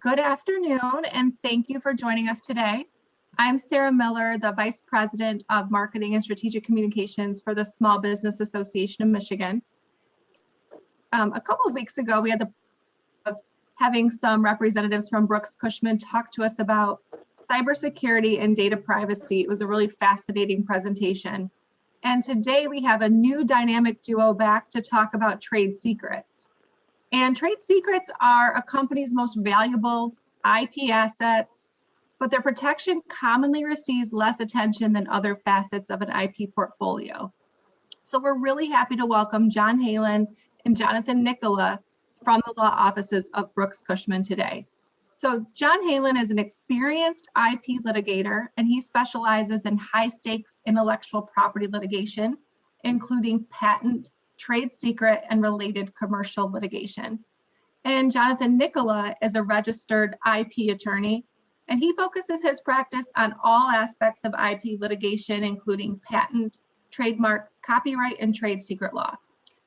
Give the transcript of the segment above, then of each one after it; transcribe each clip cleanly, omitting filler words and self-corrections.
Good afternoon, and thank you for joining us today. I'm Sarah Miller, the Vice President of Marketing and Strategic Communications for the Small Business Association of Michigan. A couple of weeks ago, we had the of having some representatives from Brooks Kushman talk to us about cybersecurity and data privacy. It was a really fascinating presentation. And today we have a new dynamic duo back to talk about trade secrets. And trade secrets are a company's most valuable IP assets, but their protection commonly receives less attention than other facets of an IP portfolio. So we're really happy to welcome John Halen and Jonathan Nicola from the law offices of Brooks Kushman today. So John Halen is an experienced IP litigator, and he specializes in high-stakes intellectual property litigation, including patent, trade secret, and related commercial litigation. And Jonathan Nicola is a registered IP attorney, and he focuses his practice on all aspects of IP litigation, including patent, trademark, copyright, and trade secret law.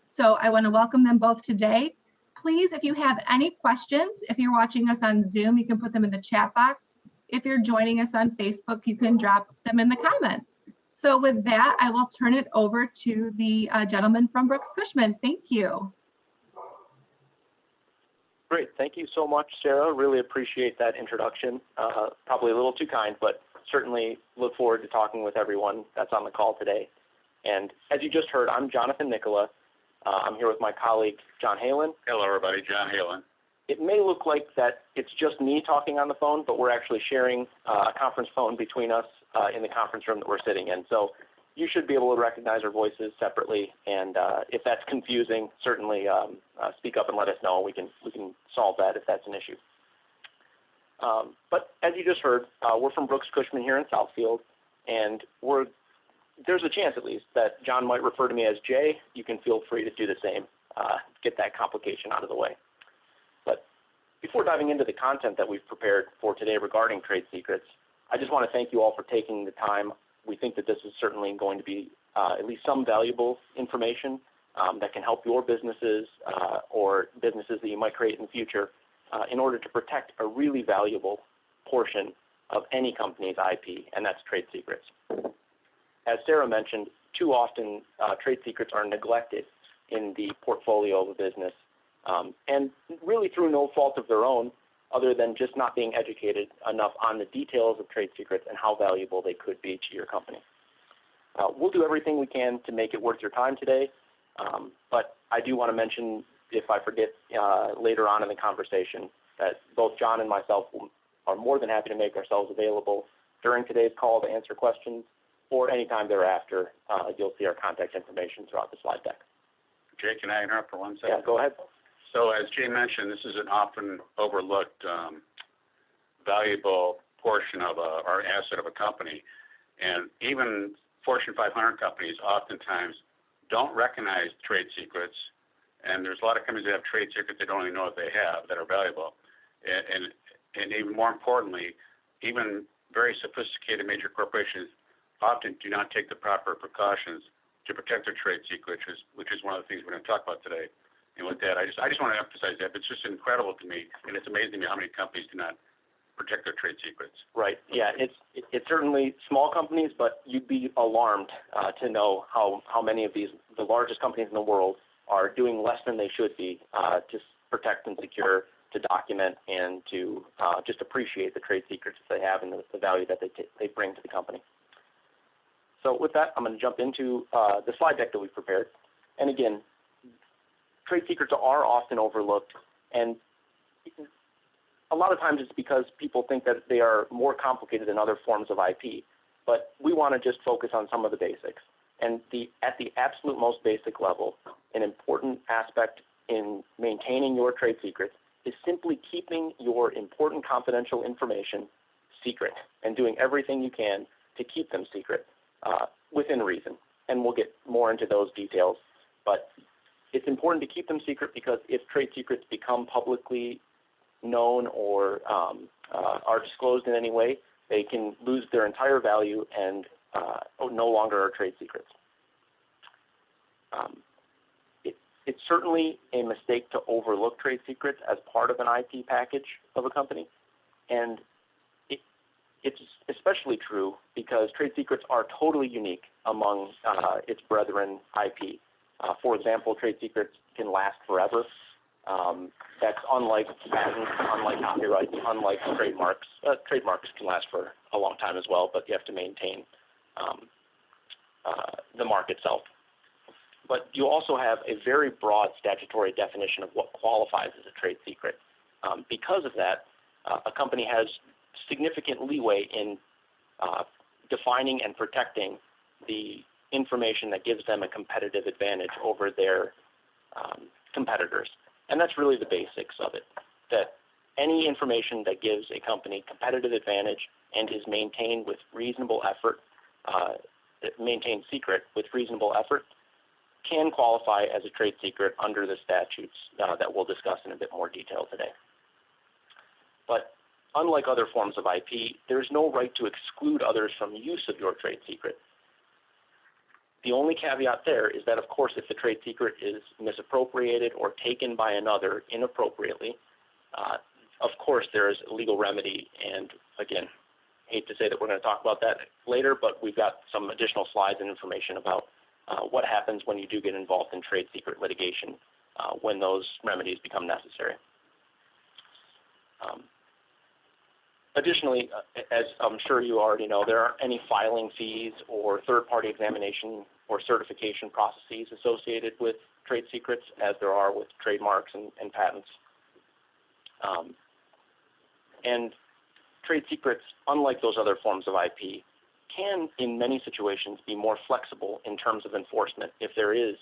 So I want to welcome them both today. Please, if you have any questions, if you're watching us on Zoom, you can put them in the chat box. If you're joining us on Facebook, you can drop them in the comments. So with that, I will turn it over to the gentleman from Brooks Kushman. Thank you. Great. Thank you so much, Sarah. Really appreciate that introduction. Probably a little too kind, but certainly look forward to talking with everyone that's on the call today. And as you just heard, I'm Jonathan Nicola. I'm here with my colleague, John Halen. Hello, everybody. John Halen. It may look like that it's just me talking on the phone, but we're actually sharing a conference phone between us in the conference room that we're sitting in. So you should be able to recognize our voices separately. And if that's confusing, certainly speak up and let us know. We can solve that if that's an issue. But as you just heard, we're from Brooks Kushman here in Southfield, and there's a chance at least that John might refer to me as Jay. You can feel free to do the same, get that complication out of the way. But before diving into the content that we've prepared for today regarding trade secrets, I just want to thank you all for taking the time. We think that this is certainly going to be at least some valuable information that can help your businesses or businesses that you might create in the future in order to protect a really valuable portion of any company's IP, and that's trade secrets. As Sarah mentioned, too often trade secrets are neglected in the portfolio of a business, and really through no fault of their own, other than just not being educated enough on the details of trade secrets and how valuable they could be to your company. We'll do everything we can to make it worth your time today, but I do want to mention, if I forget later on in the conversation, that both John and myself are more than happy to make ourselves available during today's call to answer questions, or anytime thereafter. You'll see our contact information throughout the slide deck. Jay, can I interrupt for 1 second? Yeah, go ahead. So as Jay mentioned, this is an often overlooked valuable portion of our asset of a company. And even Fortune 500 companies oftentimes don't recognize trade secrets. And there's a lot of companies that have trade secrets they don't even know what they have that are valuable. And even more importantly, even very sophisticated major corporations often do not take the proper precautions to protect their trade secrets, which is one of the things we're going to talk about today. And with that, I just want to emphasize that. It's just incredible to me, and it's amazing to me how many companies do not protect their trade secrets. Right. Yeah, it's certainly small companies, but you'd be alarmed to know how many of the largest companies in the world are doing less than they should be to protect and secure, to document, and to just appreciate the trade secrets that they have and the value that they bring to the company. So with that, I'm going to jump into the slide deck that we've prepared. And again, trade secrets are often overlooked, and a lot of times it's because people think that they are more complicated than other forms of IP. But we want to just focus on some of the basics. And at the absolute most basic level, an important aspect in maintaining your trade secrets is simply keeping your important confidential information secret and doing everything you can to keep them secret within reason. And we'll get more into those details. But it's important to keep them secret because if trade secrets become publicly known or are disclosed in any way, they can lose their entire value and no longer are trade secrets. It's certainly a mistake to overlook trade secrets as part of an IP package of a company, and it's especially true because trade secrets are totally unique among its brethren IP. For example, trade secrets can last forever. That's unlike patents, unlike copyrights, unlike trademarks. Trademarks can last for a long time as well, but you have to maintain the mark itself. But you also have a very broad statutory definition of what qualifies as a trade secret. Because of that, a company has significant leeway in defining and protecting the information that gives them a competitive advantage over their competitors. And that's really the basics of it, that any information that gives a company competitive advantage and is maintained with reasonable effort, maintained secret with reasonable effort, can qualify as a trade secret under the statutes that we'll discuss in a bit more detail today. But unlike other forms of IP, there's no right to exclude others from use of your trade secret. The only caveat there is that, of course, if the trade secret is misappropriated or taken by another inappropriately, of course there is a legal remedy. And again, hate to say that we're going to talk about that later, but we've got some additional slides and information about what happens when you do get involved in trade secret litigation when those remedies become necessary. Additionally, as I'm sure you already know, there aren't any filing fees or third-party examination or certification processes associated with trade secrets as there are with trademarks and patents. And trade secrets, unlike those other forms of IP, can, in many situations, be more flexible in terms of enforcement if there is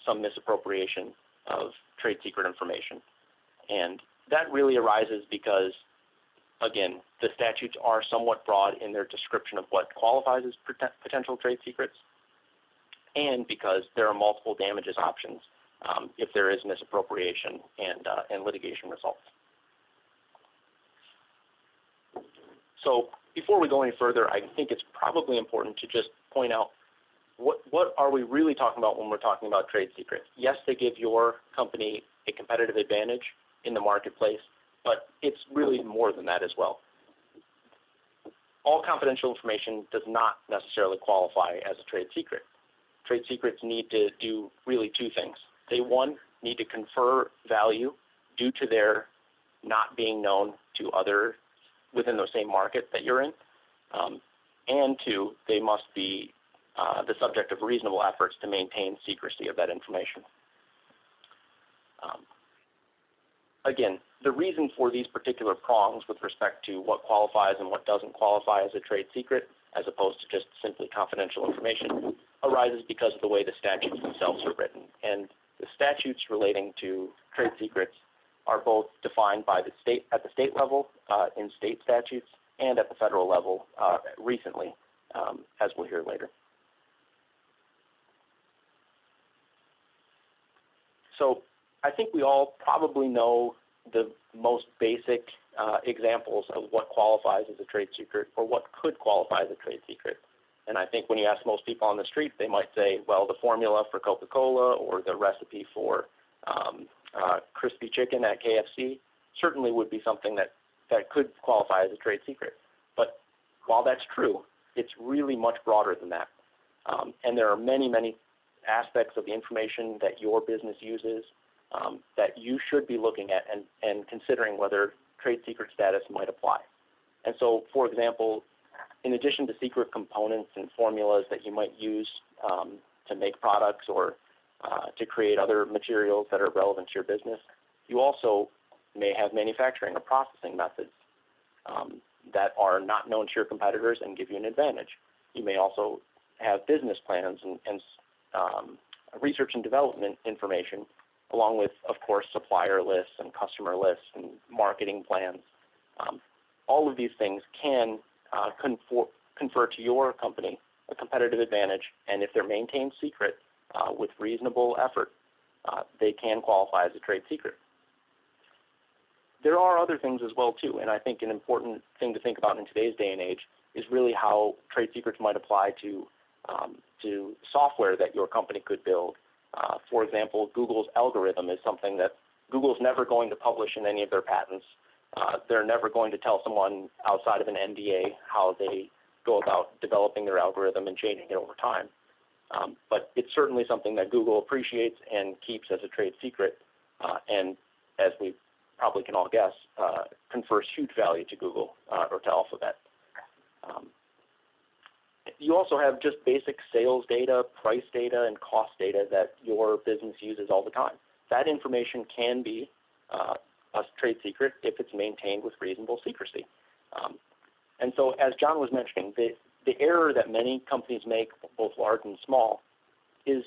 some misappropriation of trade secret information. And that really arises because, again, the statutes are somewhat broad in their description of what qualifies as potential trade secrets, and because there are multiple damages options if there is misappropriation and litigation results. So before we go any further, I think it's probably important to just point out what are we really talking about when we're talking about trade secrets. Yes, they give your company a competitive advantage in the marketplace, but it's really more than that as well. All confidential information does not necessarily qualify as a trade secret. Trade secrets need to do really two things. They, one, need to confer value due to their not being known to others within the same market that you're in, and two, they must be the subject of reasonable efforts to maintain secrecy of that information. Again, the reason for these particular prongs with respect to what qualifies and what doesn't qualify as a trade secret, as opposed to just simply confidential information, arises because of the way the statutes themselves are written. And the statutes relating to trade secrets are both defined by the state at the state level in state statutes and at the federal level recently, as we'll hear later. So I think we all probably know the most basic examples of what qualifies as a trade secret or what could qualify as a trade secret. And I think when you ask most people on the street, they might say, well, the formula for Coca-Cola or the recipe for crispy chicken at KFC certainly would be something that could qualify as a trade secret. But while that's true, it's really much broader than that. And there are many, many aspects of the information that your business uses that you should be looking at and considering whether trade secret status might apply. And so, for example, in addition to secret components and formulas that you might use to make products or to create other materials that are relevant to your business, you also may have manufacturing or processing methods that are not known to your competitors and give you an advantage. You may also have business plans and research and development information, along with, of course, supplier lists and customer lists and marketing plans. All of these things can confer to your company a competitive advantage, and if they're maintained secret with reasonable effort, they can qualify as a trade secret. There are other things as well, too, and I think an important thing to think about in today's day and age is really how trade secrets might apply to software that your company could build For example, Google's algorithm is something that Google's never going to publish in any of their patents. They're never going to tell someone outside of an NDA how they go about developing their algorithm and changing it over time. But it's certainly something that Google appreciates and keeps as a trade secret, and as we probably can all guess, confers huge value to Google or to Alphabet. You also have just basic sales data, price data, and cost data that your business uses all the time. That information can be a trade secret if it's maintained with reasonable secrecy. And so, as John was mentioning, the error that many companies make, both large and small, is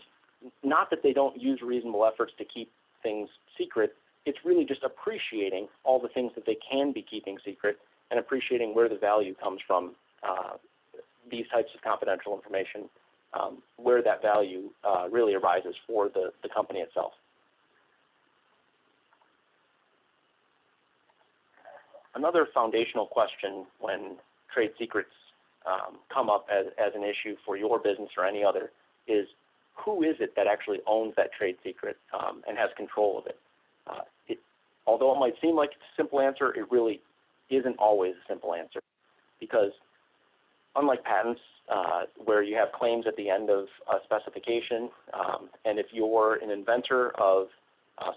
not that they don't use reasonable efforts to keep things secret. It's really just appreciating all the things that they can be keeping secret and appreciating where the value comes from these types of confidential information, where that value really arises for the company itself. Another foundational question when trade secrets come up as an issue for your business or any other is, who is it that actually owns that trade secret and has control of it? Although it might seem like it's a simple answer, it really isn't always a simple answer, because unlike patents, where you have claims at the end of a specification, and if you're an inventor of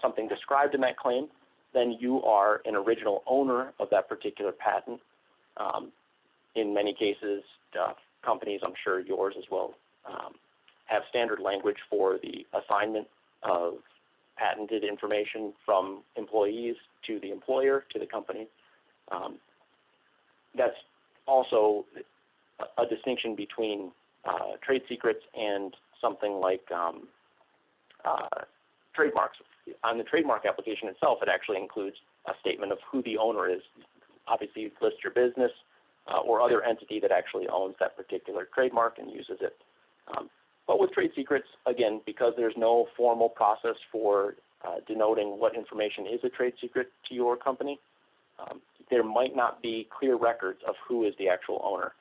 something described in that claim, then you are an original owner of that particular patent. In many cases, companies, I'm sure yours as well, have standard language for the assignment of patented information from employees to the employer, to the company. That's also a distinction between trade secrets and something like trademarks. On the trademark application itself, it actually includes a statement of who the owner is. Obviously, you list your business or other entity that actually owns that particular trademark and uses it. But with trade secrets, again, because there's no formal process for denoting what information is a trade secret to your company, there might not be clear records of who is the actual owner.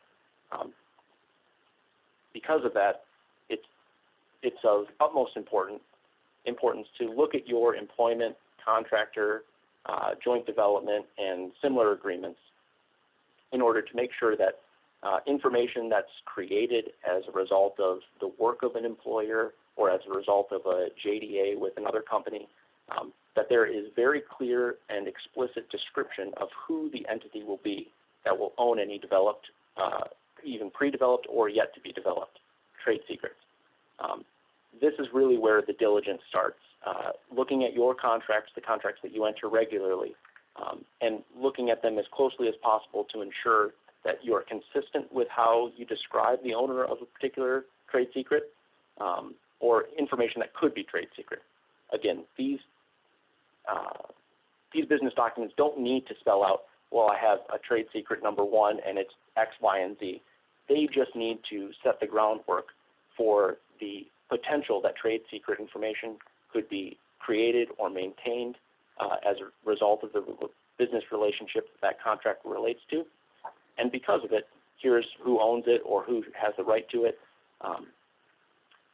Because of that, it's of utmost importance to look at your employment, contractor, joint development, and similar agreements in order to make sure that information that's created as a result of the work of an employer or as a result of a JDA with another company, that there is very clear and explicit description of who the entity will be that will own any developed, even pre-developed or yet to be developed trade secrets. This is really where the diligence starts, looking at your contracts, the contracts that you enter regularly, and looking at them as closely as possible to ensure that you are consistent with how you describe the owner of a particular trade secret or information that could be trade secret. Again, these business documents don't need to spell out, well, I have a trade secret number 1 and it's X, Y, and Z. They just need to set the groundwork for the potential that trade secret information could be created or maintained as a result of the business relationship that contract relates to. And because of it, here's who owns it or who has the right to it.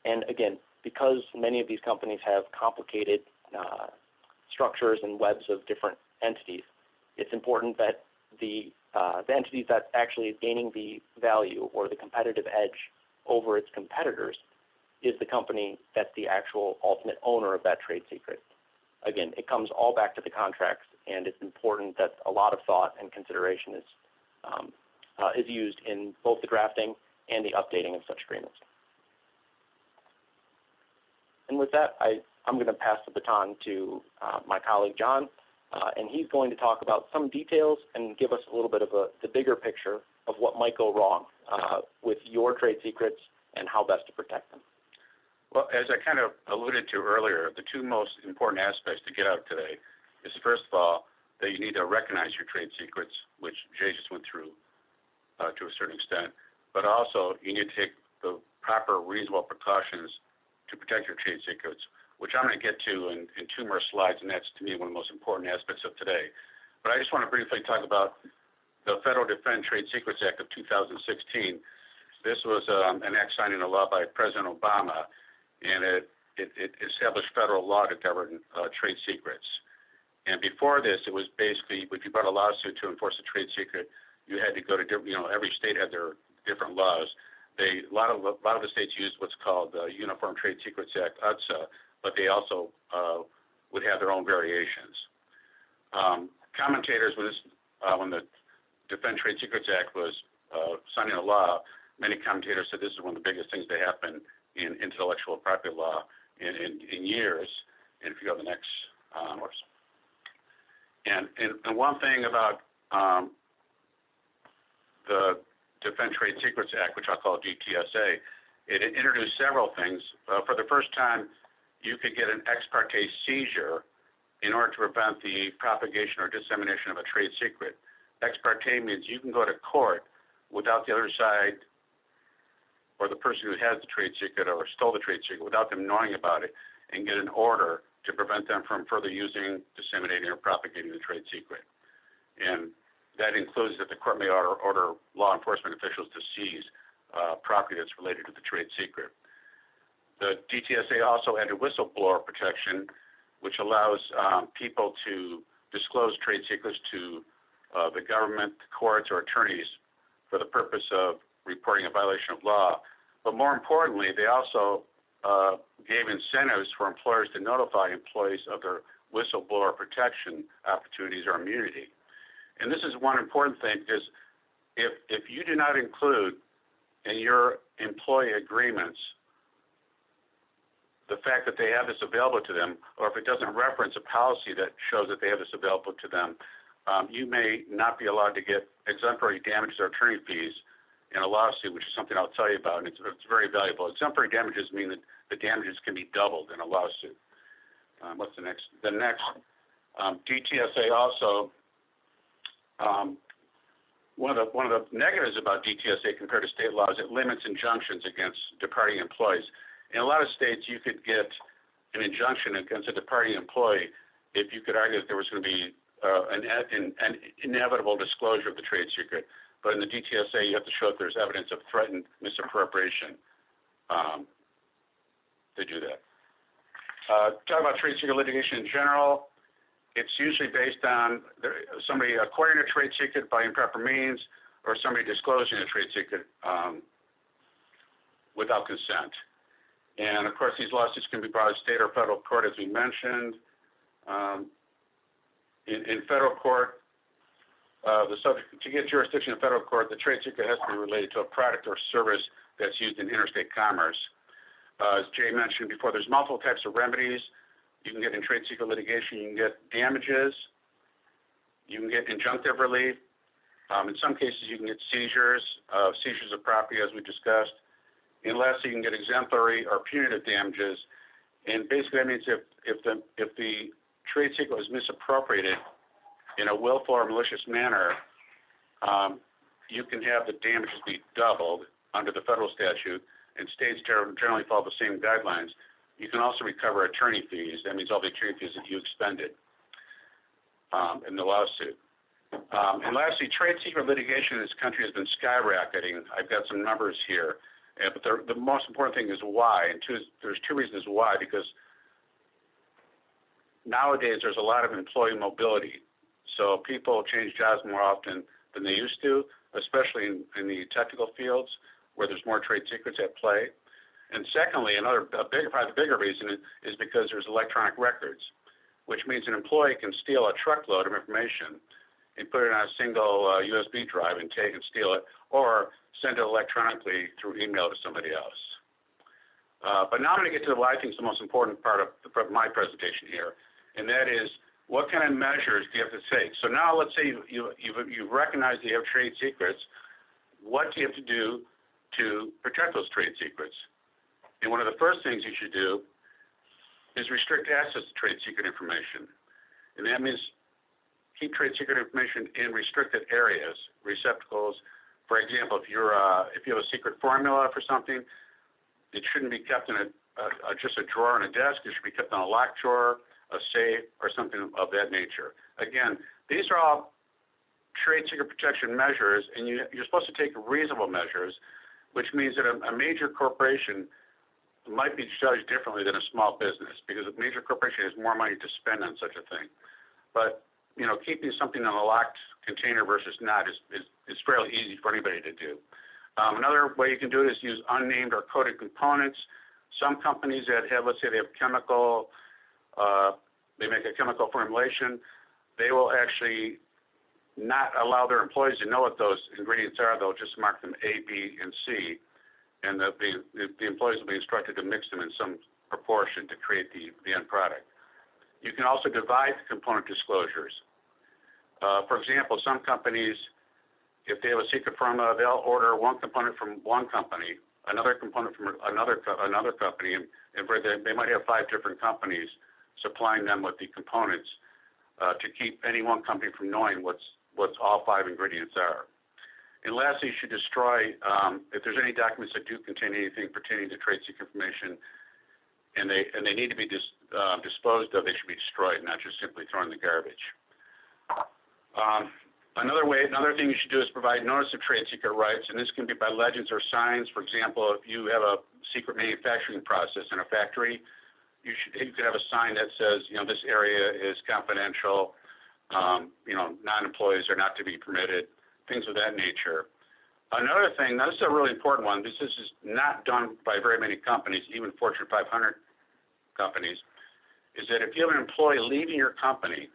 And again, because many of these companies have complicated structures and webs of different entities, it's important that the entities that actually is gaining the value or the competitive edge over its competitors is the company that's the actual ultimate owner of that trade secret. Again, it comes all back to the contracts, and it's important that a lot of thought and consideration is used in both the drafting and the updating of such agreements. And with that, I'm going to pass the baton to my colleague John, and he's going to talk about some details and give us a little bit of the bigger picture of what might go wrong with your trade secrets and how best to protect them. Well, as I kind of alluded to earlier, the two most important aspects to get out today is, first of all, that you need to recognize your trade secrets, which Jay just went through to a certain extent, but also you need to take the proper reasonable precautions to protect your trade secrets, which I'm going to get to in 2 more slides, and that's, to me, one of the most important aspects of today. But I just want to briefly talk about the Federal Defend Trade Secrets Act of 2016. This was an act signed into law by President Obama, and it it established federal law to govern trade secrets. And before this, it was basically, if you brought a lawsuit to enforce a trade secret, you had to go to different, every state had their different laws. A lot of the states used what's called the Uniform Trade Secrets Act, UTSA, but they also would have their own variations. Commentators, when the Defend Trade Secrets Act was signed into law, many commentators said this is one of the biggest things that happened in intellectual property law in years. And if you go to the next, and one thing about the Defend Trade Secrets Act, which I'll call DTSA, it introduced several things. For the first time, you could get an ex parte seizure in order to prevent the propagation or dissemination of a trade secret. Ex parte means you can go to court without the other side or the person who has the trade secret or stole the trade secret without them knowing about it and get an order to prevent them from further using, disseminating, or propagating the trade secret. And that includes that the court may order law enforcement officials to seize property that's related to the trade secret. The DTSA also added whistleblower protection, which allows people to disclose trade secrets to the government, courts, or attorneys for the purpose of reporting a violation of law. But more importantly, they also gave incentives for employers to notify employees of their whistleblower protection opportunities or immunity. And this is one important thing, because if you do not include in your employee agreements the fact that they have this available to them, or if it doesn't reference a policy that shows that they have this available to them, you may not be allowed to get exemplary damages or attorney fees in a lawsuit, which is something I'll tell you about, and it's very valuable. Exemplary damages mean that the damages can be doubled in a lawsuit. What's the next? The next, DTSA also, one of the negatives about DTSA compared to state law is it limits injunctions against departing employees. In a lot of states, you could get an injunction against a departing employee if you could argue that there was going to be an inevitable disclosure of the trade secret. But in the DTSA, you have to show that there's evidence of threatened misappropriation to do that. Talk about trade secret litigation in general. It's usually based on somebody acquiring a trade secret by improper means or somebody disclosing a trade secret without consent. And, of course, these lawsuits can be brought to state or federal court, as we mentioned. In federal court, to get jurisdiction in federal court, the trade secret has to be related to a product or service that's used in interstate commerce. As Jay mentioned before, there's multiple types of remedies. You can get in trade secret litigation. You can get damages. You can get injunctive relief. In some cases, you can get seizures of property, as we discussed. And lastly, you can get exemplary or punitive damages. And basically, that means if the trade secret was misappropriated in a willful or malicious manner, you can have the damages be doubled under the federal statute, and states generally follow the same guidelines. You can also recover attorney fees. That means all the attorney fees that you expended in the lawsuit. And lastly, trade secret litigation in this country has been skyrocketing. I've got some numbers here. But the most important thing is why, and there's two reasons why, because nowadays there's a lot of employee mobility. So people change jobs more often than they used to, especially in the technical fields where there's more trade secrets at play. And secondly, probably the bigger reason is because there's electronic records, which means an employee can steal a truckload of information and put it on a single USB drive and steal it, or send it electronically through email to somebody else. But now I'm going to get to what I think is the most important part of my presentation here, and that is what kind of measures do you have to take? So now let's say you've recognized that you have trade secrets. What do you have to do to protect those trade secrets? And one of the first things you should do is restrict access to trade secret information. And that means keep trade secret information in restricted areas, receptacles. For example, if you have a secret formula for something, it shouldn't be kept in just a drawer on a desk. It should be kept on a locked drawer, a safe, or something of that nature. Again, these are all trade secret protection measures, and you're supposed to take reasonable measures, which means that a major corporation might be judged differently than a small business because a major corporation has more money to spend on such a thing. But, keeping something in a locked container versus not is fairly easy for anybody to do. Another way you can do it is use unnamed or coded components. Some companies that have, let's say they have chemical, they make a chemical formulation, they will actually not allow their employees to know what those ingredients are. They'll just mark them A, B, and C, and the employees will be instructed to mix them in some proportion to create the end product. You can also divide the component disclosures. For example, some companies, if they have a secret formula, they'll order one component from one company, another component from another company, and they might have 5 different companies supplying them with the components to keep any one company from knowing what's all 5 ingredients are. And lastly, you should destroy, if there's any documents that do contain anything pertaining to trade secret information, and they need to be disposed of, they should be destroyed, not just simply thrown in the garbage. Another thing you should do is provide notice of trade secret rights, and this can be by legends or signs. For example, if you have a secret manufacturing process in a factory, you could have a sign that says, this area is confidential. Non-employees are not to be permitted, things of that nature. Another thing, now this is a really important one, this is not done by very many companies, even Fortune 500 companies, is that if you have an employee leaving your company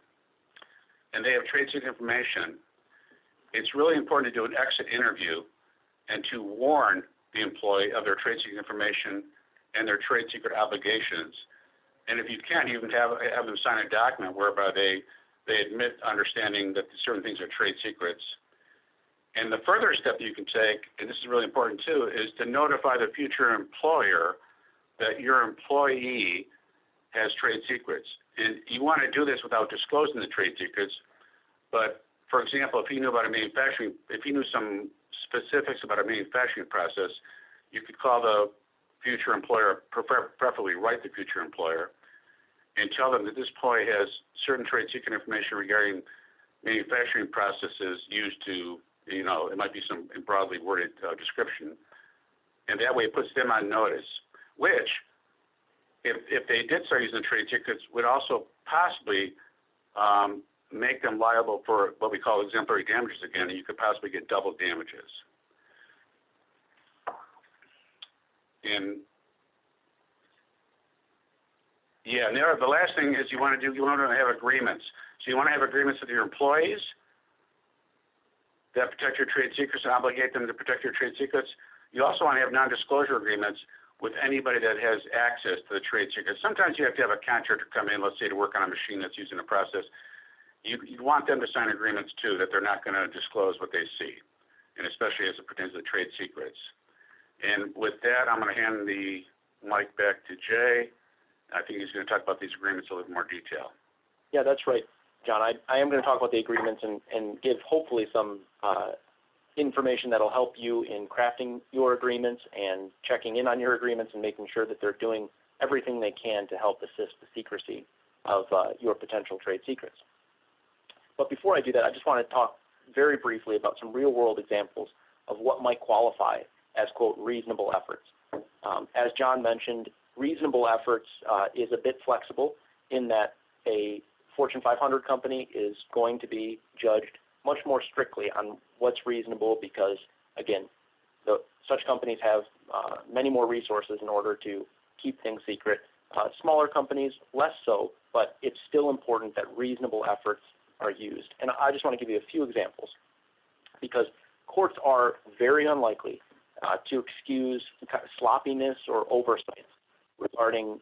and they have trade secret information, it's really important to do an exit interview and to warn the employee of their trade secret information and their trade secret obligations. And if you can, you can have them sign a document whereby they admit understanding that certain things are trade secrets. And the further step that you can take, and this is really important too, is to notify the future employer that your employee has trade secrets. And you want to do this without disclosing the trade secrets. But for example, if he knew some specifics about a manufacturing process, you could call the future employer, preferably write the future employer, and tell them that this employee has certain trade secret information regarding manufacturing processes used to, it might be some broadly worded description. And that way it puts them on notice, which, if they did start using the trade secrets, would also possibly make them liable for what we call exemplary damages again, and you could possibly get double damages. And the last thing is you want to have agreements. So you want to have agreements with your employees that protect your trade secrets and obligate them to protect your trade secrets. You also want to have non-disclosure agreements with anybody that has access to the trade secrets. Sometimes you have to have a contractor come in, let's say, to work on a machine that's used in a process. You want them to sign agreements, too, that they're not going to disclose what they see, and especially as it pertains to trade secrets. And with that, I'm going to hand the mic back to Jay. I think he's going to talk about these agreements in a little more detail. Yeah, that's right, John. I am going to talk about the agreements and give hopefully some information that will help you in crafting your agreements and checking in on your agreements and making sure that they're doing everything they can to help assist the secrecy of your potential trade secrets. But before I do that, I just want to talk very briefly about some real-world examples of what might qualify as, quote, reasonable efforts. As John mentioned, reasonable efforts is a bit flexible in that a Fortune 500 company is going to be judged much more strictly on what's reasonable because, again, such companies have many more resources in order to keep things secret. Smaller companies, less so, but it's still important that reasonable efforts are used. And I just want to give you a few examples because courts are very unlikely to excuse sloppiness or oversights regarding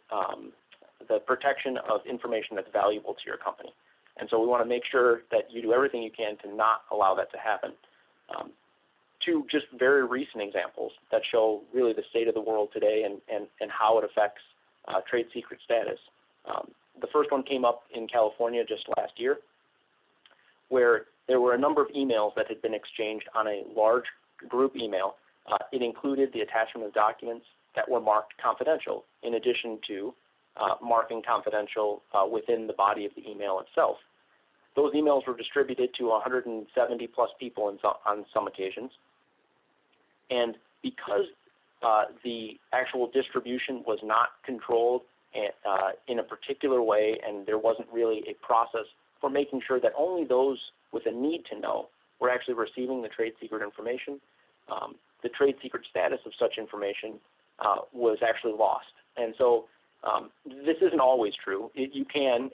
the protection of information that's valuable to your company. And so we want to make sure that you do everything you can to not allow that to happen. Two just very recent examples that show really the state of the world today and how it affects trade secret status. The first one came up in California just last year, where there were a number of emails that had been exchanged on a large group email. It included the attachment of documents that were marked confidential, in addition to marking confidential within the body of the email itself. Those emails were distributed to 170 plus people on some occasions. And because the actual distribution was not controlled in a particular way, and there wasn't really a process for making sure that only those with a need to know were actually receiving the trade secret information, the trade secret status of such information was actually lost. And so this isn't always true. You can,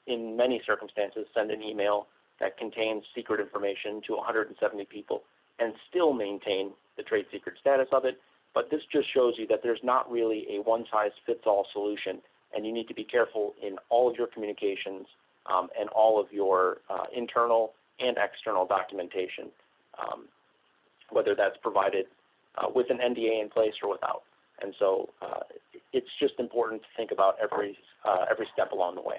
in many circumstances, send an email that contains secret information to 170 people and still maintain the trade secret status of it. But this just shows you that there's not really a one-size-fits-all solution, and you need to be careful in all of your communications and all of your internal and external documentation, whether that's provided with an NDA in place or without. And so it's just important to think about every step along the way.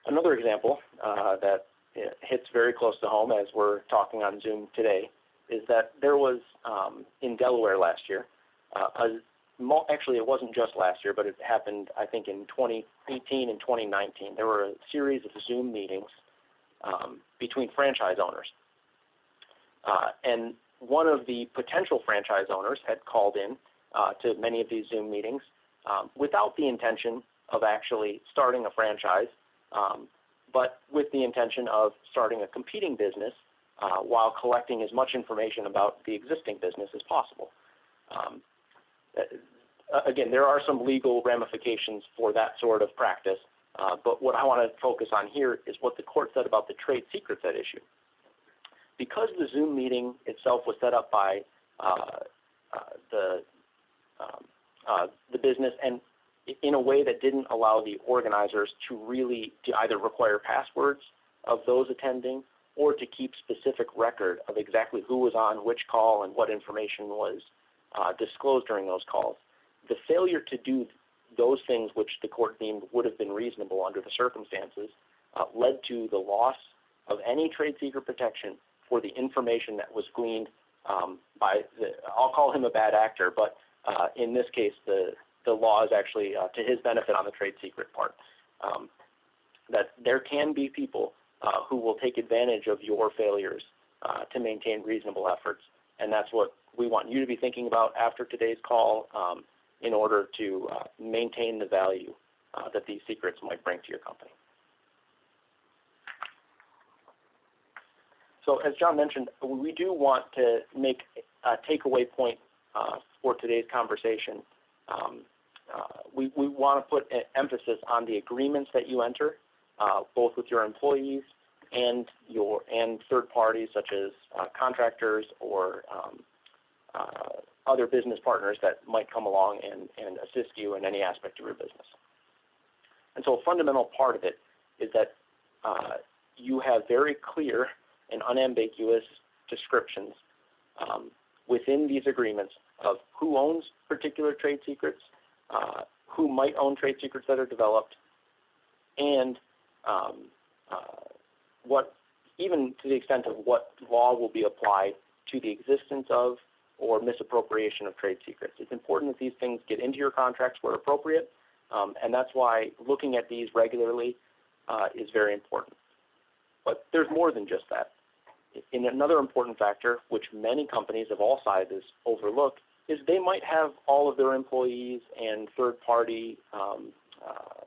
Another example that hits very close to home as we're talking on Zoom today is that there was, in Delaware last year, actually it wasn't just last year, but it happened, I think, in 2018 and 2019. There were a series of Zoom meetings between franchise owners. And one of the potential franchise owners had called in to many of these Zoom meetings without the intention of actually starting a franchise, but with the intention of starting a competing business while collecting as much information about the existing business as possible. Again, there are some legal ramifications for that sort of practice, but what I want to focus on here is what the court said about the trade secrets at issue. Because the Zoom meeting itself was set up by the business and in a way that didn't allow the organizers to either require passwords of those attending or to keep specific record of exactly who was on which call and what information was disclosed during those calls. The failure to do those things which the court deemed would have been reasonable under the circumstances led to the loss of any trade secret protection for the information that was gleaned by I'll call him a bad actor, but in this case, the law is actually to his benefit on the trade secret part. That there can be people who will take advantage of your failures to maintain reasonable efforts, and that's what we want you to be thinking about after today's call in order to maintain the value that these secrets might bring to your company. So as John mentioned, we do want to make a takeaway point for today's conversation. We want to put an emphasis on the agreements that you enter, both with your employees and third parties such as contractors or other business partners that might come along and assist you in any aspect of your business. And so a fundamental part of it is that you have very clear and unambiguous descriptions within these agreements of who owns particular trade secrets, who might own trade secrets that are developed, and what, even to the extent of what law will be applied to the existence of or misappropriation of trade secrets. It's important that these things get into your contracts where appropriate, and that's why looking at these regularly is very important. But there's more than just that. And another important factor, which many companies of all sizes overlook, is they might have all of their employees and third-party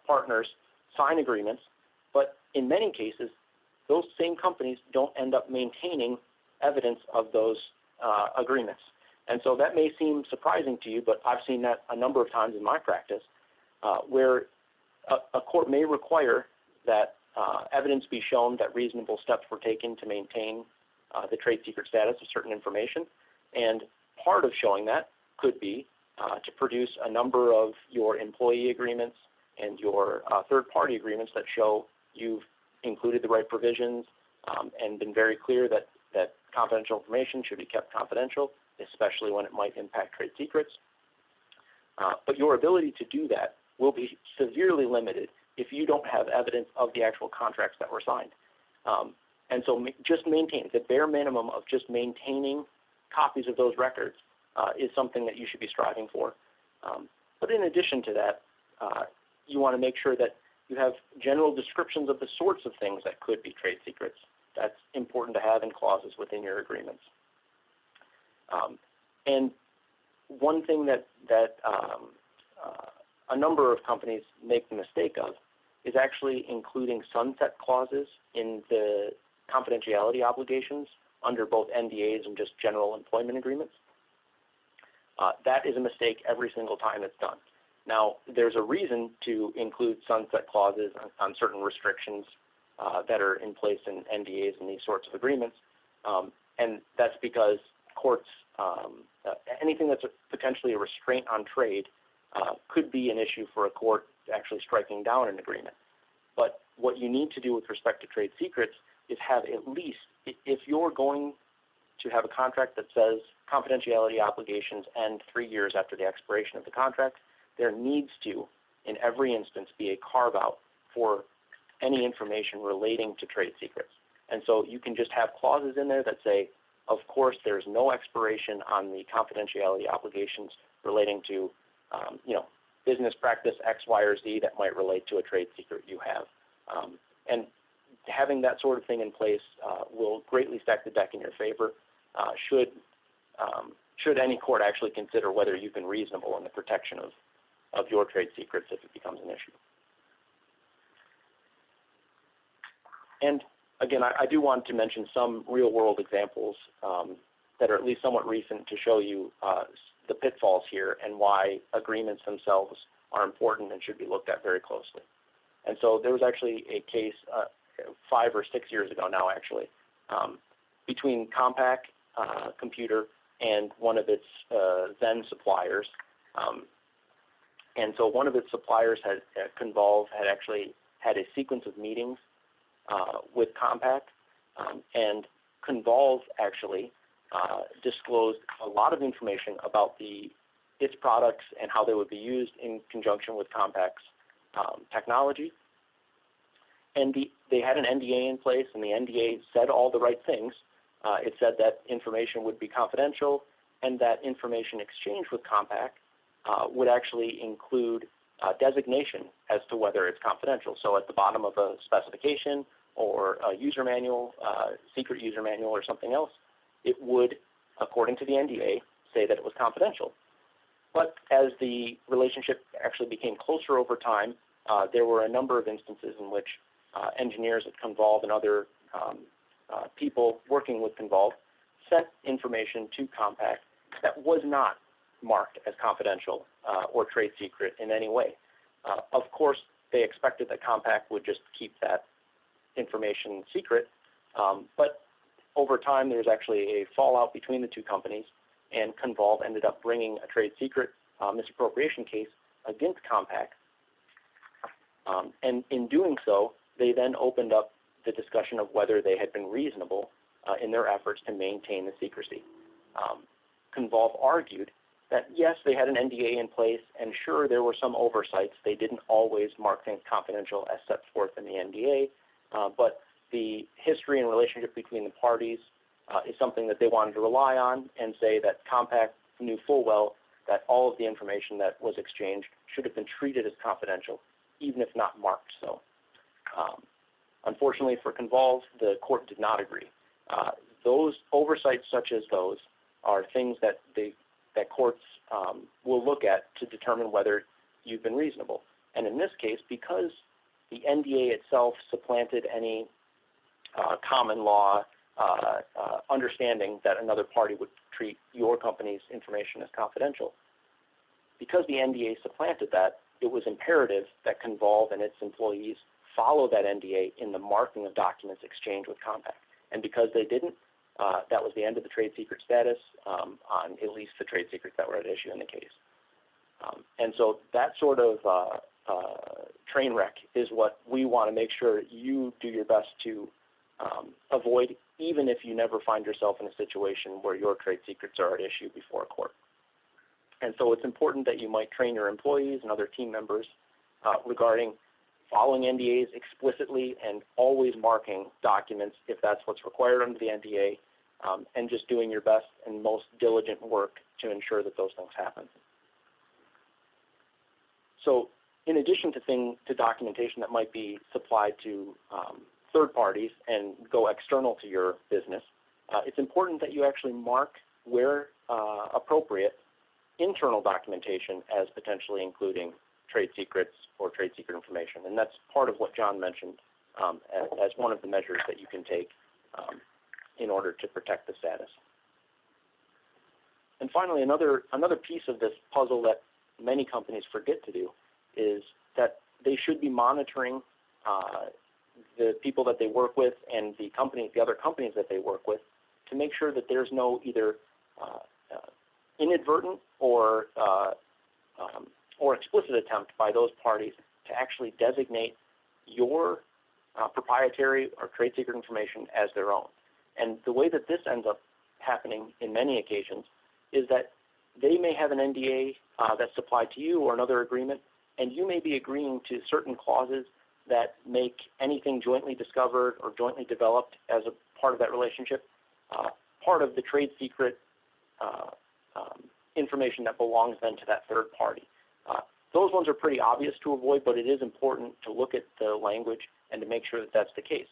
partners sign agreements, but in many cases, those same companies don't end up maintaining evidence of those agreements. And so that may seem surprising to you, but I've seen that a number of times in my practice, where a court may require that evidence be shown that reasonable steps were taken to maintain the trade secret status of certain information. And part of showing that could be to produce a number of your employee agreements and your third-party agreements that show you've included the right provisions and been very clear that confidential information should be kept confidential, especially when it might impact trade secrets. But your ability to do that will be severely limited if you don't have evidence of the actual contracts that were signed. And so just maintain, the bare minimum of just maintaining copies of those records is something that you should be striving for. But in addition to that, you want to make sure that you have general descriptions of the sorts of things that could be trade secrets. That's important to have in clauses within your agreements. And one thing that a number of companies make the mistake of is actually including sunset clauses in the confidentiality obligations under both NDAs and just general employment agreements. That is a mistake every single time it's done. Now, there's a reason to include sunset clauses on certain restrictions that are in place in NDAs and these sorts of agreements, and that's because courts, anything that's potentially a restraint on trade could be an issue for a court actually striking down an agreement. But what you need to do with respect to trade secrets is have at least, if you're going to have a contract that says confidentiality obligations end 3 years after the expiration of the contract, there needs to, in every instance, be a carve-out for any information relating to trade secrets. And so you can just have clauses in there that say, of course, there's no expiration on the confidentiality obligations relating to, business practice X, Y, or Z that might relate to a trade secret you have. And having that sort of thing in place will greatly stack the deck in your favor should any court actually consider whether you've been reasonable in the protection of your trade secrets if it becomes an issue. And again, I do want to mention some real-world examples that are at least somewhat recent to show you the pitfalls here and why agreements themselves are important and should be looked at very closely. And so there was actually a case 5 or 6 years ago now, actually, between Compaq Computer and one of its then suppliers. And so one of its suppliers Convolve had actually had a sequence of meetings with Compaq, and Convolve actually disclosed a lot of information about its products and how they would be used in conjunction with Compaq's technology. And they had an NDA in place, and the NDA said all the right things. It said that information would be confidential, and that information exchanged with Compaq would actually include designation as to whether it's confidential. So at the bottom of a specification or a user manual, secret user manual or something else, it would, according to the NDA, say that it was confidential. But as the relationship actually became closer over time, there were a number of instances in which engineers at Convolve and other people working with Convolve sent information to Compaq that was not marked as confidential or trade secret in any way. Of course, they expected that Compaq would just keep that information secret, but over time there was actually a fallout between the two companies, and Convolve ended up bringing a trade secret misappropriation case against Compaq. And in doing so, they then opened up the discussion of whether they had been reasonable in their efforts to maintain the secrecy. Convolve argued that yes, they had an NDA in place, and sure, there were some oversights. They didn't always mark things confidential as set forth in the NDA, but the history and relationship between the parties is something that they wanted to rely on, and say that Compaq knew full well that all of the information that was exchanged should have been treated as confidential, even if not marked so. Unfortunately for Convolve, the court did not agree. Those oversights such as those are things that courts will look at to determine whether you've been reasonable. And in this case, because the NDA itself supplanted any common law understanding that another party would treat your company's information as confidential, because the NDA supplanted that, it was imperative that Convolve and its employees follow that NDA in the marking of documents exchanged with Compaq. And because they didn't, that was the end of the trade secret status on at least the trade secrets that were at issue in the case. And so that sort of train wreck is what we want to make sure you do your best to avoid, even if you never find yourself in a situation where your trade secrets are at issue before a court. And so it's important that you might train your employees and other team members regarding following NDAs explicitly and always marking documents if that's what's required under the NDA, and just doing your best and most diligent work to ensure that those things happen. So in addition to documentation that might be supplied to third parties and go external to your business, it's important that you actually mark where appropriate internal documentation as potentially including trade secrets or trade secret information. And that's part of what John mentioned as one of the measures that you can take in order to protect the status. And finally, another piece of this puzzle that many companies forget to do is that they should be monitoring the people that they work with and the other companies that they work with to make sure that there's no either inadvertent or explicit attempt by those parties to actually designate your proprietary or trade secret information as their own. And the way that this ends up happening in many occasions is that they may have an NDA that's supplied to you or another agreement, and you may be agreeing to certain clauses that make anything jointly discovered or jointly developed as a part of that relationship part of the trade secret information that belongs then to that third party. Those ones are pretty obvious to avoid, but it is important to look at the language and to make sure that that's the case.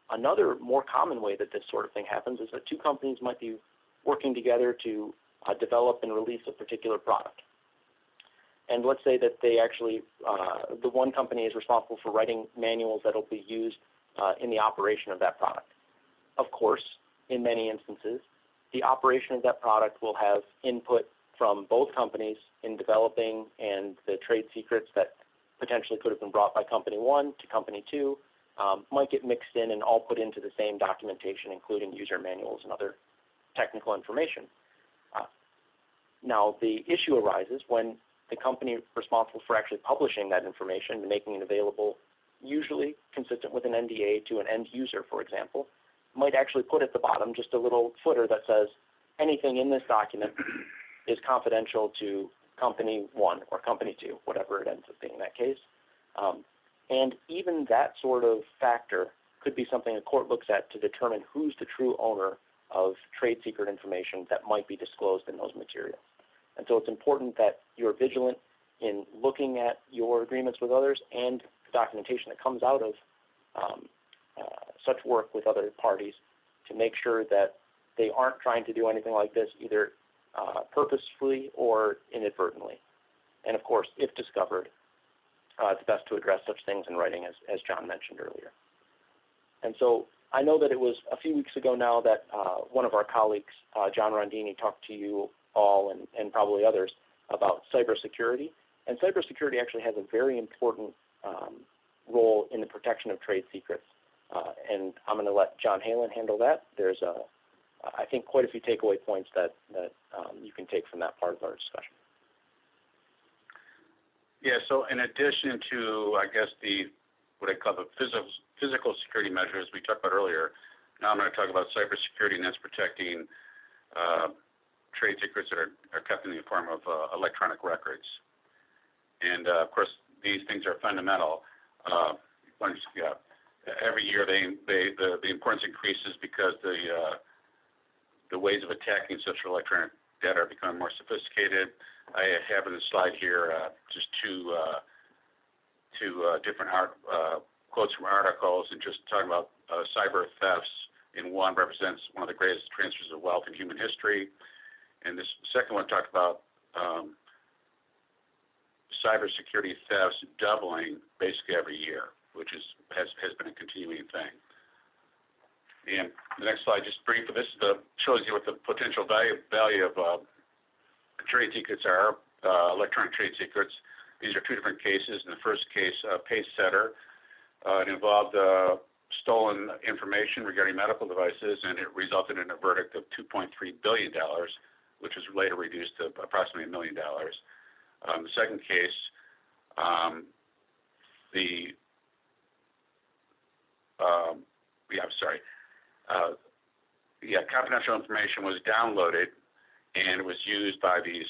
Another more common way that this sort of thing happens is that two companies might be working together to develop and release a particular product. And let's say that they actually, the one company is responsible for writing manuals that will be used in the operation of that product. Of course, in many instances, the operation of that product will have input from both companies in developing, and the trade secrets that potentially could have been brought by company one to company two might get mixed in and all put into the same documentation, including user manuals and other technical information. Now, the issue arises when the company responsible for actually publishing that information and making it available, usually consistent with an NDA to an end user, for example, might actually put at the bottom just a little footer that says anything in this document is confidential to company one or company two, whatever it ends up being in that case. And even that sort of factor could be something a court looks at to determine who's the true owner of trade secret information that might be disclosed in those materials. And so it's important that you're vigilant in looking at your agreements with others and the documentation that comes out of such work with other parties to make sure that they aren't trying to do anything like this either purposefully or inadvertently. And of course, if discovered, it's best to address such things in writing, as John mentioned earlier. And so I know that it was a few weeks ago now that one of our colleagues, John Rondini, talked to you all and probably others about cybersecurity. And cybersecurity actually has a very important role in the protection of trade secrets. And I'm going to let John Halen handle that. There's, I think, quite a few takeaway points that you can take from that part of our discussion. Yeah, so in addition to, I guess, what I call the physical security measures we talked about earlier, now I'm going to talk about cybersecurity, and that's protecting trade secrets that are kept in the form of electronic records. And, of course, these things are fundamental. Every year the importance increases because the ways of attacking such electronic data are becoming more sophisticated. I have in the slide here just two different quotes from articles, and just talking about cyber thefts. In one represents one of the greatest transfers of wealth in human history, and this second one talked about cybersecurity thefts doubling basically every year, which has been a continuing thing. And the next slide, just briefly, this shows you what the potential value of trade secrets are, electronic trade secrets. These are two different cases. In the first case, Pacesetter, it involved stolen information regarding medical devices, and it resulted in a verdict of $2.3 billion, which was later reduced to approximately $1 million. The second case, confidential information was downloaded, and it was used by these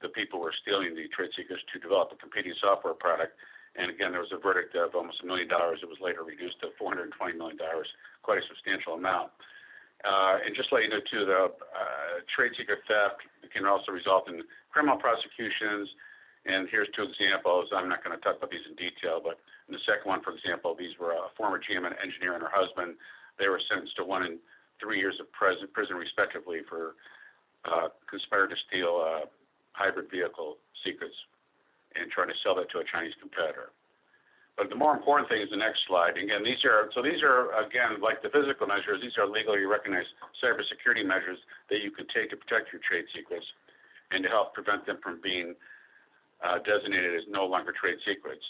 the people who were stealing the trade secrets to develop a competing software product. And again, there was a verdict of almost $1 million. It was later reduced to $420 million, quite a substantial amount. And just let you know, too, the trade secret theft can also result in criminal prosecutions. And here's two examples. I'm not going to talk about these in detail, but in the second one, for example, these were a former GM engineer and her husband. They were sentenced to 1 and 3 years of prison respectively, for conspired to steal hybrid vehicle secrets and trying to sell that to a Chinese competitor. But the more important thing is the next slide. Again, these are again, like the physical measures, these are legally recognized cybersecurity measures that you can take to protect your trade secrets and to help prevent them from being designated as no longer trade secrets.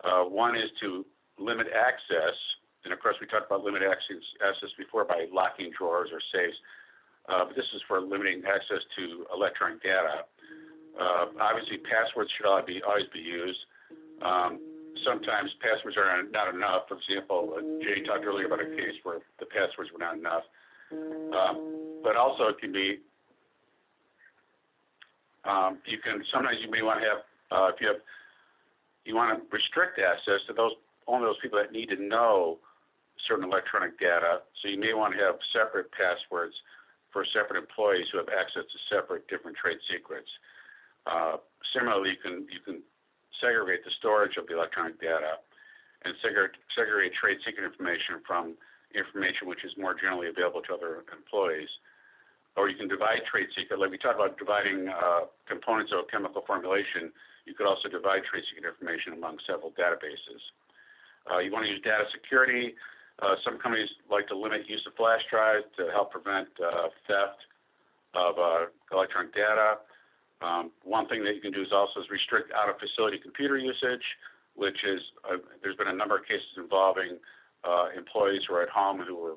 One is to limit access, and of course we talked about limited access before by locking drawers or safes, but this is for limiting access to electronic data. Obviously, passwords should always be used. Sometimes passwords are not enough. For example, Jay talked earlier about a case where the passwords were not enough. But also it can be, sometimes you may want to have, you want to restrict access to only those people that need to know certain electronic data. So you may want to have separate passwords for separate employees who have access to separate different trade secrets. Similarly, you can segregate the storage of the electronic data and segregate trade secret information from information which is more generally available to other employees. Or you can divide trade secret, like we talked about dividing components of a chemical formulation. You could also divide trade secret information among several databases. You want to use data security. Some companies like to limit use of flash drives to help prevent theft of electronic data. One thing that you can do is also restrict out-of-facility computer usage, which is, there's been a number of cases involving employees who are at home who were,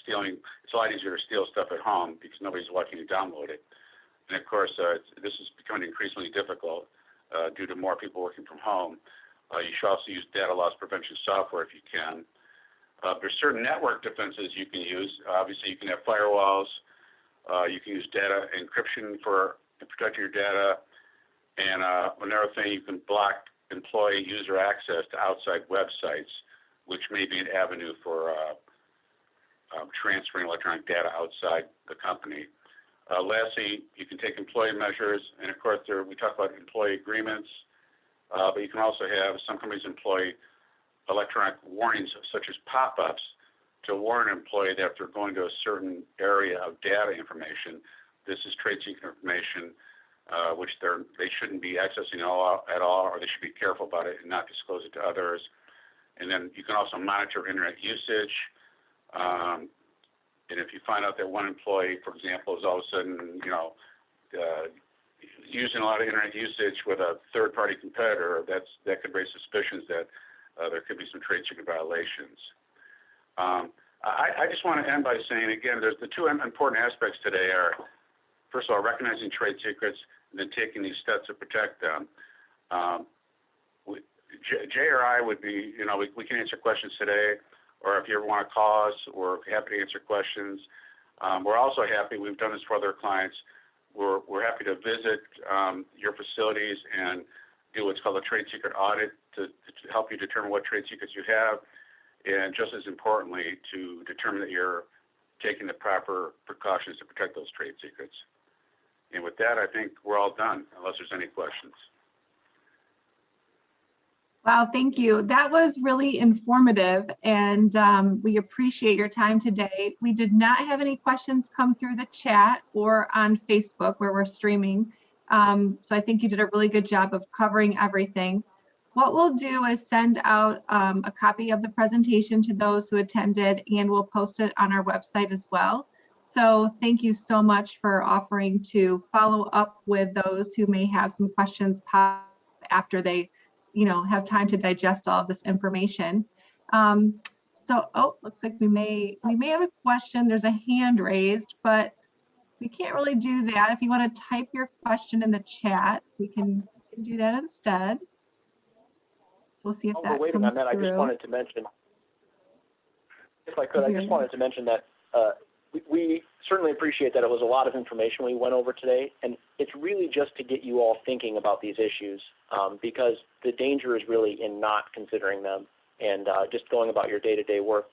stealing. It's a lot easier to steal stuff at home because nobody's watching you download it. And of course, this is becoming increasingly difficult due to more people working from home. You should also use data loss prevention software if you can. There's certain network defenses you can use. Obviously, you can have firewalls. You can use data encryption to protect your data. And another thing, you can block employee user access to outside websites, which may be an avenue for transferring electronic data outside the company. Lastly, you can take employee measures, and of course, we talk about employee agreements, but you can also have, some companies employ electronic warnings such as pop-ups to warn an employee that if they're going to a certain area of data information, this is trade secret information, which they shouldn't be accessing at all, or they should be careful about it and not disclose it to others. And then you can also monitor internet usage. And if you find out that one employee, for example, is all of a sudden, using a lot of internet usage with a third-party competitor, that could raise suspicions that there could be some trade secret violations. I just want to end by saying, again, there's the two important aspects today are, first of all, recognizing trade secrets and then taking these steps to protect them. Jay or I would be, we can answer questions today, or if you ever want to call us, we're happy to answer questions. We're also happy, we've done this for other clients, we're happy to visit your facilities and do what's called a trade secret audit to help you determine what trade secrets you have, and just as importantly, to determine that you're taking the proper precautions to protect those trade secrets. And with that, I think we're all done, unless there's any questions. Wow, thank you. That was really informative, and we appreciate your time today. We did not have any questions come through the chat or on Facebook where we're streaming. So I think you did a really good job of covering everything. What we'll do is send out a copy of the presentation to those who attended, and we'll post it on our website as well. So thank you so much for offering to follow up with those who may have some questions pop after they have time to digest all of this information. Looks like we may have a question. There's a hand raised, but we can't really do that. If you want to type your question in the chat, we can do that instead. So we'll see if that comes through. Waiting on that, I just wanted to mention, if I could, I just wanted to mention that we certainly appreciate that it was a lot of information we went over today, and it's really just to get you all thinking about these issues, because the danger is really in not considering them and just going about your day-to-day work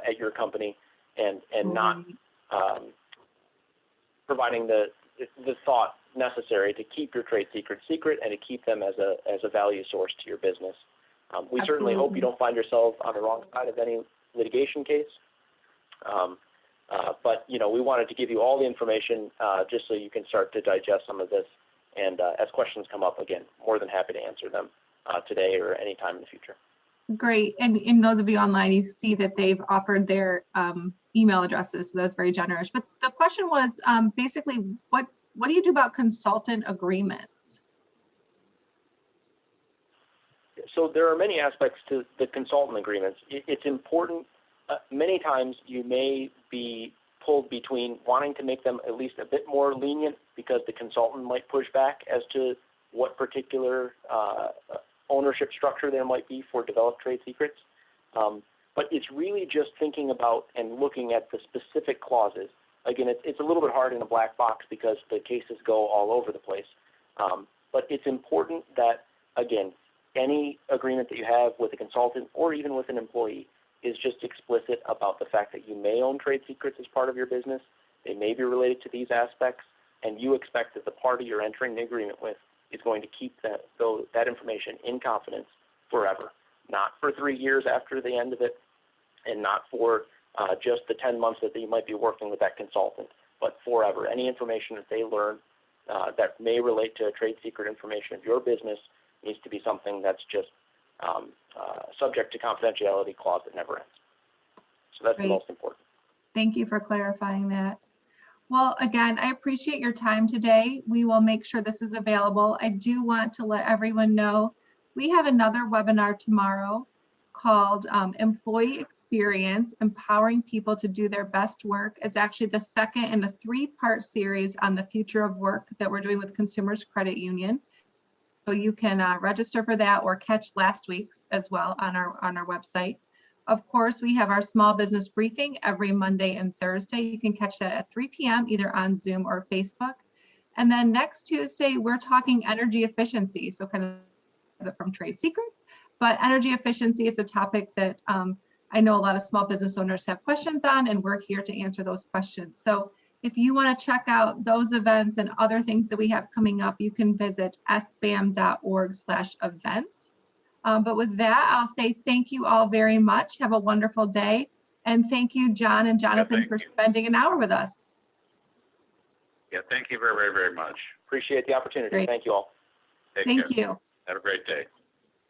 at your company and not providing the thought necessary to keep your trade secrets secret and to keep them as a value source to your business. We certainly hope you don't find yourself on the wrong side of any litigation case. But we wanted to give you all the information just so you can start to digest some of this And as questions come up, again, more than happy to answer them today or anytime in the future. Great. And in those of you online, you see that they've offered their email addresses, so that's very generous. But the question was basically, what do you do about consultant agreements? So there are many aspects to the consultant agreements. It's important. Many times you may be pulled between wanting to make them at least a bit more lenient because the consultant might push back as to what particular ownership structure there might be for developed trade secrets. But it's really just thinking about and looking at the specific clauses. Again, it's a little bit hard in a black box because the cases go all over the place. But it's important that, again, any agreement that you have with a consultant or even with an employee is just explicit about the fact that you may own trade secrets as part of your business. They may be related to these aspects, and you expect that the party you're entering the agreement with is going to keep that information in confidence forever, not for 3 years after the end of it, and not for just the 10 months that you might be working with that consultant, but forever. Any information that they learn that may relate to trade secret information of your business needs to be something that's just subject to confidentiality clause that never ends. So that's Great. the most important. Thank you for clarifying that. Well, again, I appreciate your time today. We will make sure this is available. I do want to let everyone know we have another webinar tomorrow called Employee Experience, Empowering People to Do Their Best Work. It's actually the second in a 3-part series on the future of work that we're doing with Consumers Credit Union. So you can register for that or catch last week's as well on our website. Of course, we have our small business briefing every Monday and Thursday. You can catch that at 3 p.m. either on Zoom or Facebook. And then next Tuesday, we're talking energy efficiency. So kind of from trade secrets, but energy efficiency, it's a topic that I know a lot of small business owners have questions on, and we're here to answer those questions. So if you want to check out those events and other things that we have coming up, you can visit sbam.org/events. But with that, I'll say thank you all very much. Have a wonderful day. And thank you, John and Jonathan, for spending an hour with us. Yeah, thank you very, very, very much. Appreciate the opportunity. Great. Thank you all. Take care. Thank you. Have a great day.